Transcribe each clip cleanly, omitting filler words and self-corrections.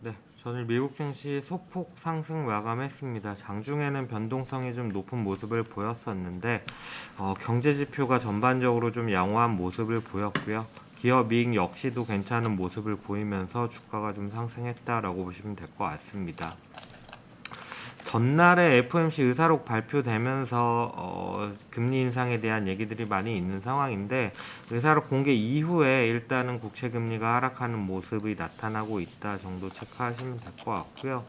네, 저는 미국 증시 소폭 상승 마감했습니다. 장중에는 변동성이 좀 높은 모습을 보였었는데 경제 지표가 전반적으로 좀 양호한 모습을 보였고요. 기업 이익 역시도 괜찮은 모습을 보이면서 주가가 좀 상승했다라고 보시면 될 것 같습니다. 전날에 FOMC 의사록 발표되면서 금리 인상에 대한 얘기들이 많이 있는 상황인데 의사록 공개 이후에 일단은 국채 금리가 하락하는 모습이 나타나고 있다 정도 체크하시면 될 것 같고요.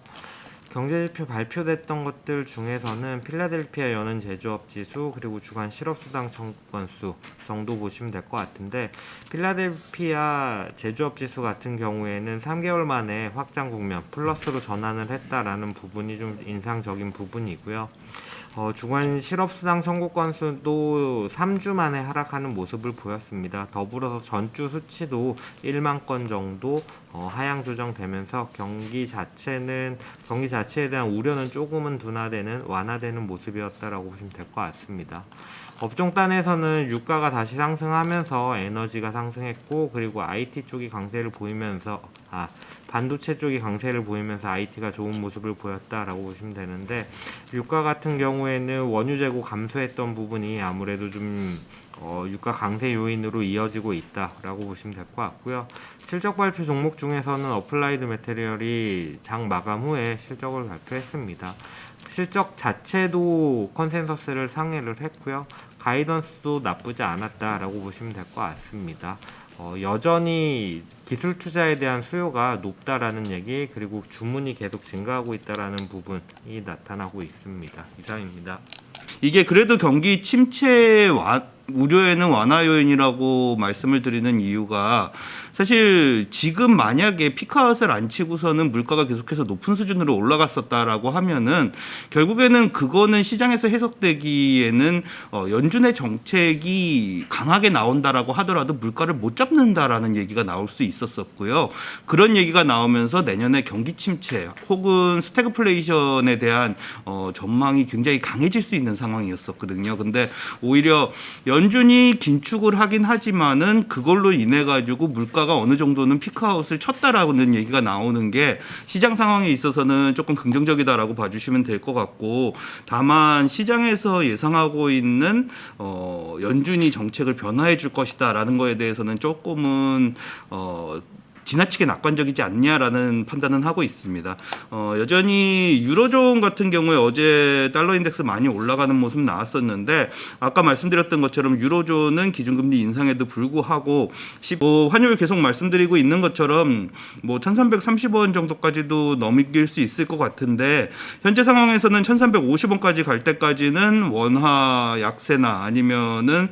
경제지표 발표됐던 것들 중에서는 필라델피아 연은 제조업 지수 그리고 주간 실업수당 청구 건수 정도 보시면 될 것 같은데 필라델피아 제조업 지수 같은 경우에는 3개월 만에 확장 국면 플러스로 전환을 했다라는 부분이 좀 인상적인 부분이고요. 주간 실업수당 청구 건수도 3주 만에 하락하는 모습을 보였습니다. 더불어서 전주 수치도 1만 건 정도 하향 조정되면서 경기 자체에 대한 우려는 조금은 둔화되는 완화되는 모습이었다라고 보시면 될 것 같습니다. 업종 단에서는 유가가 다시 상승하면서 에너지가 상승했고 그리고 IT 쪽이 강세를 보이면서 반도체 쪽이 강세를 보이면서 IT가 좋은 모습을 보였다라고 보시면 되는데 유가 같은 경우에는 원유 재고 감소했던 부분이 아무래도 좀 유가 강세 요인으로 이어지고 있다라고 보시면 될 것 같고요. 실적 발표 종목 중에서는 어플라이드 매테리얼이 장 마감 후에 실적을 발표했습니다. 실적 자체도 컨센서스를 상회를 했고요. 가이던스도 나쁘지 않았다라고 보시면 될 것 같습니다. 여전히 기술 투자에 대한 수요가 높다라는 얘기 그리고 주문이 계속 증가하고 있다라는 부분이 나타나고 있습니다. 이상입니다. 이게 그래도 경기 침체 우려에는 완화 요인이라고 말씀을 드리는 이유가 사실 지금 만약에 피크아웃을 안 치고서는 물가가 계속해서 높은 수준으로 올라갔었다라고 하면은 결국에는 그거는 시장에서 해석되기에는 연준의 정책이 강하게 나온다라고 하더라도 물가를 못 잡는다라는 얘기가 나올 수 있었었고요. 그런 얘기가 나오면서 내년에 경기 침체 혹은 스태그플레이션에 대한 전망이 굉장히 강해질 수 있는 상황이었었거든요. 근데 오히려 연준이 긴축을 하긴 하지만은 그걸로 인해 가지고 물가가 어느 정도는 피크아웃을 쳤다라는 얘기가 나오는 게 시장 상황에 있어서는 조금 긍정적이다라고 봐주시면 될 것 같고 다만 시장에서 예상하고 있는 연준이 정책을 변화해 줄 것이다라는 거에 대해서는 조금은 지나치게 낙관적이지 않냐라는 판단은 하고 있습니다. 여전히 유로존 같은 경우에 어제 달러 인덱스 많이 올라가는 모습 나왔었는데 아까 말씀드렸던 것처럼 유로존은 기준금리 인상에도 불구하고 환율 계속 말씀드리고 있는 것처럼 1,330원 정도까지도 넘길 수 있을 것 같은데 현재 상황에서는 1,350원까지 갈 때까지는 원화 약세나 아니면은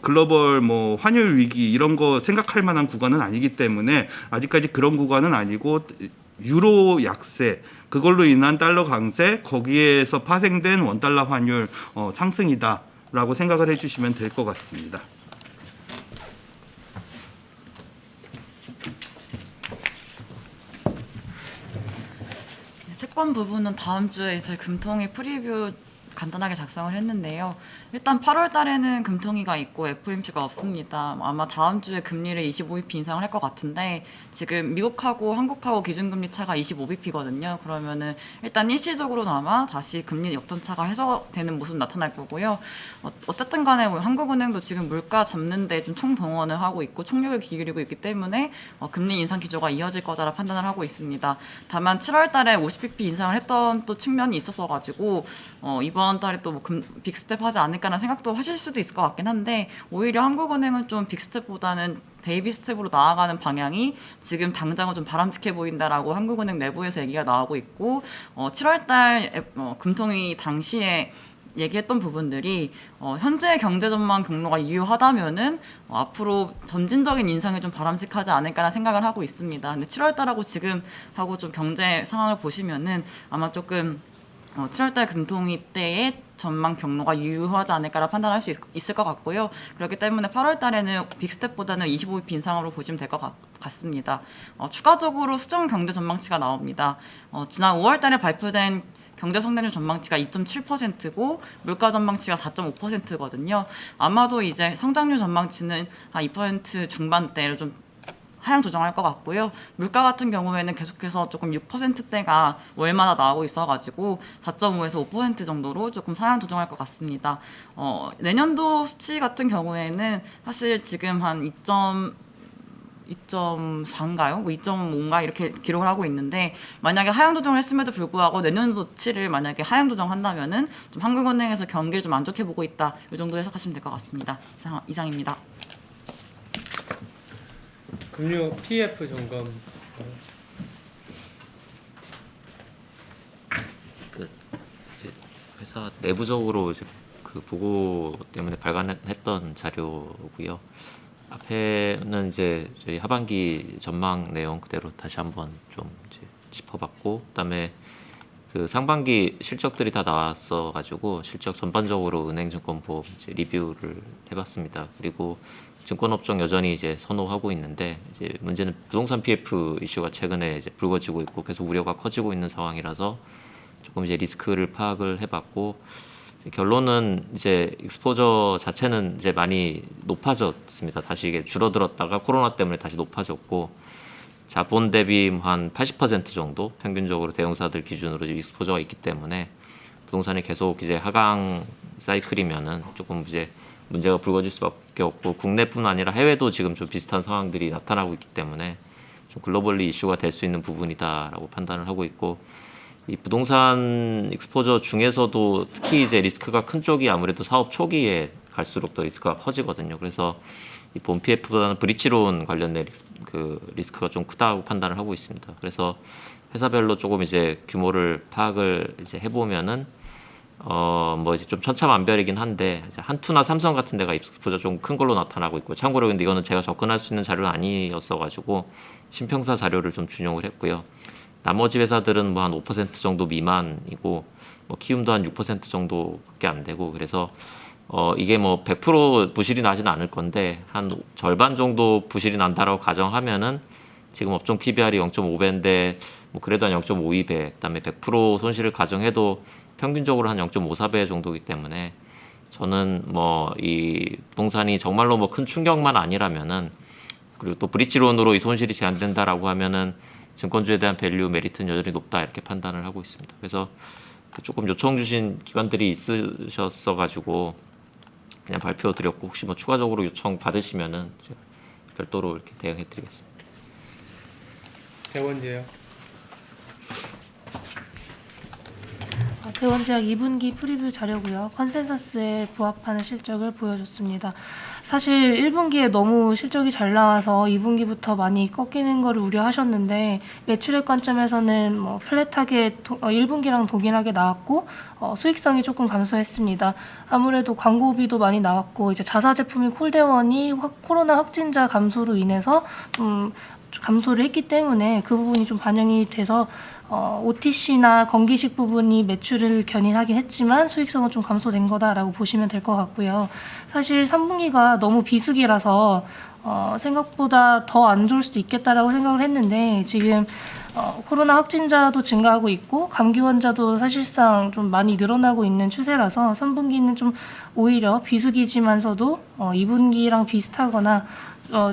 글로벌 환율 위기 이런 거 생각할 만한 구간은 아니기 때문에 아직까지 그런 구간은 아니고 유로 약세 그걸로 인한 달러 강세 거기에서 파생된 원달러 환율 상승이다라고 생각을 해주시면 될 것 같습니다. 채권 부분은 다음 주에 있을 금통위 프리뷰 간단하게 작성을 했는데요. 일단 8월 달에는 금통위가 있고 FOMC가 없습니다. 아마 다음 주에 금리를 25bp 인상을 할 것 같은데 지금 미국하고 한국하고 기준금리 차가 25bp거든요. 그러면은 일단 일시적으로나마 다시 금리 역전차가 해소되는 모습 나타날 거고요. 어쨌든 간에 한국은행도 지금 물가 잡는데 좀 총동원을 하고 있고 총력을 기울이고 있기 때문에 금리 인상 기조가 이어질 거다라 판단을 하고 있습니다. 다만 7월 달에 50bp 인상을 했던 또 측면이 있었어가지고 이번 달에 또 빅스텝 하지 않을까라는 생각도 하실 수도 있을 것 같긴 한데 오히려 한국은행은 좀 빅스텝보다는 베이비 스텝으로 나아가는 방향이 지금 당장은 좀 바람직해 보인다라고 한국은행 내부에서 얘기가 나오고 있고 7월달 금통위 당시에 얘기했던 부분들이 현재 경제 전망 경로가 유효하다면은 앞으로 점진적인 인상이 좀 바람직하지 않을까라는 생각을 하고 있습니다. 근데 7월달하고 지금 하고 좀 경제 상황을 보시면은 아마 조금 7월달 금통위 때의 전망 경로가 유효하지 않을까라 판단할 수 있을 것 같고요. 그렇기 때문에 8월 달에는 빅스텝보다는 25bp 인상으로 보시면 될 것 같습니다. 추가적으로 수정 경제 전망치가 나옵니다. 지난 5월 달에 발표된 경제 성장률 전망치가 2.7%고 물가 전망치가 4.5%거든요. 아마도 이제 성장률 전망치는 한 2% 중반대를 좀 하향 조정할 것 같고요. 물가 같은 경우에는 계속해서 조금 6%대가 월마다 나오고 있어가지고 4.5에서 5% 정도로 조금 하향 조정할 것 같습니다. 내년도 수치 같은 경우에는 사실 지금 한 2.4인가요? 뭐 2.5인가 이렇게 기록을 하고 있는데 만약에 하향 조정을 했음에도 불구하고 내년도치를 만약에 하향 조정한다면은 좀 한국은행에서 경기를 좀 안 좋게 보고 있다. 이 정도 해석하시면 될 것 같습니다. 이상입니다. 금융 PF 점검. 그 회사 내부적으로 이제 그 보고 때문에 발간했던 자료고요. 앞에는 이제 저희 하반기 전망 내용 그대로 다시 한번 좀 이제 짚어봤고, 그다음에 그 상반기 실적들이 다 나왔어가지고 실적 전반적으로 은행증권보험 이제 리뷰를 해봤습니다. 그리고 증권업종 여전히 이제 선호하고 있는데 이제 문제는 부동산 PF 이슈가 최근에 이제 불거지고 있고 계속 우려가 커지고 있는 상황이라서 조금 이제 리스크를 파악을 해봤고, 결론은 이제 익스포저 자체는 이제 많이 높아졌습니다. 다시 이게 줄어들었다가 코로나 때문에 다시 높아졌고, 자본 대비 한 80% 정도 평균적으로 대형사들 기준으로 이제 익스포저가 있기 때문에 부동산이 계속 이제 하강 사이클이면은 조금 이제 문제가 불거질 수밖에 없고, 국내뿐 아니라 해외도 지금 좀 비슷한 상황들이 나타나고 있기 때문에 좀 글로벌리 이슈가 될 수 있는 부분이다라고 판단을 하고 있고, 이 부동산 익스포저 중에서도 특히 이제 리스크가 큰 쪽이 아무래도 사업 초기에 갈수록 더 리스크가 커지거든요. 그래서 이 본 PF보다는 브릿지론 관련된 그 리스크가 좀 크다고 판단을 하고 있습니다. 그래서 회사별로 조금 이제 규모를 파악을 이제 해보면은 뭐 이제 좀 천차만별이긴 한데 이제 한투나 삼성 같은 데가 익스포저 좀 큰 걸로 나타나고 있고, 참고로 근데 이거는 제가 접근할 수 있는 자료는 아니었어가지고 신평사 자료를 좀 준용을 했고요. 나머지 회사들은 뭐 한 5% 정도 미만이고, 뭐 키움도 한 6% 정도밖에 안 되고, 그래서 이게 뭐 100% 부실이 나지는 않을 건데 한 절반 정도 부실이 난다라고 가정하면은 지금 업종 PBR이 0.5배인데 뭐 그래도 한 0.52배, 그다음에 100% 손실을 가정해도 평균적으로 한 0.54배 정도이기 때문에 저는 뭐 이 부동산이 정말로 뭐 큰 충격만 아니라면은, 그리고 또 브릿지론으로 이 손실이 제한된다라고 하면은 증권주에 대한 밸류 메리트는 여전히 높다 이렇게 판단을 하고 있습니다. 그래서 조금 요청 주신 기관들이 있으셨어 가지고 그냥 발표 드렸고, 혹시 뭐 추가적으로 요청 받으시면은 제가 별도로 이렇게 대응해 드리겠습니다. 대원제요. 대원제약 2분기 프리뷰 자료고요. 컨센서스에 부합하는 실적을 보여줬습니다. 사실 1분기에 너무 실적이 잘 나와서 2분기부터 많이 꺾이는 거를 우려하셨는데, 매출액 관점에서는 뭐 플랫하게 1분기랑 동일하게 나왔고, 수익성이 조금 감소했습니다. 아무래도 광고비도 많이 나왔고, 이제 자사 제품인 콜대원이 코로나 확진자 감소로 인해서 감소를 했기 때문에 그 부분이 좀 반영이 돼서 OTC나 건기식 부분이 매출을 견인하긴 했지만 수익성은 좀 감소된 거다라고 보시면 될 것 같고요. 사실 3분기가 너무 비수기라서 생각보다 더 안 좋을 수도 있겠다라고 생각을 했는데, 지금 코로나 확진자도 증가하고 있고 감기 환자도 사실상 좀 많이 늘어나고 있는 추세라서 3분기는 좀 오히려 비수기지만서도 2분기랑 비슷하거나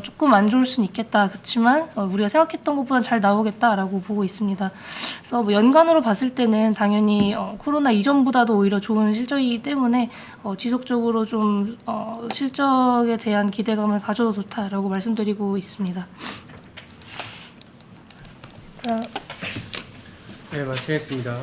조금 안 좋을 수는 있겠다. 그렇지만 우리가 생각했던 것보다 잘 나오겠다라고 보고 있습니다. 그래서 뭐 연간으로 봤을 때는 당연히 코로나 이전보다도 오히려 좋은 실적이기 때문에 지속적으로 좀 실적에 대한 기대감을 가져도 좋다라고 말씀드리고 있습니다. 네, 마치겠습니다.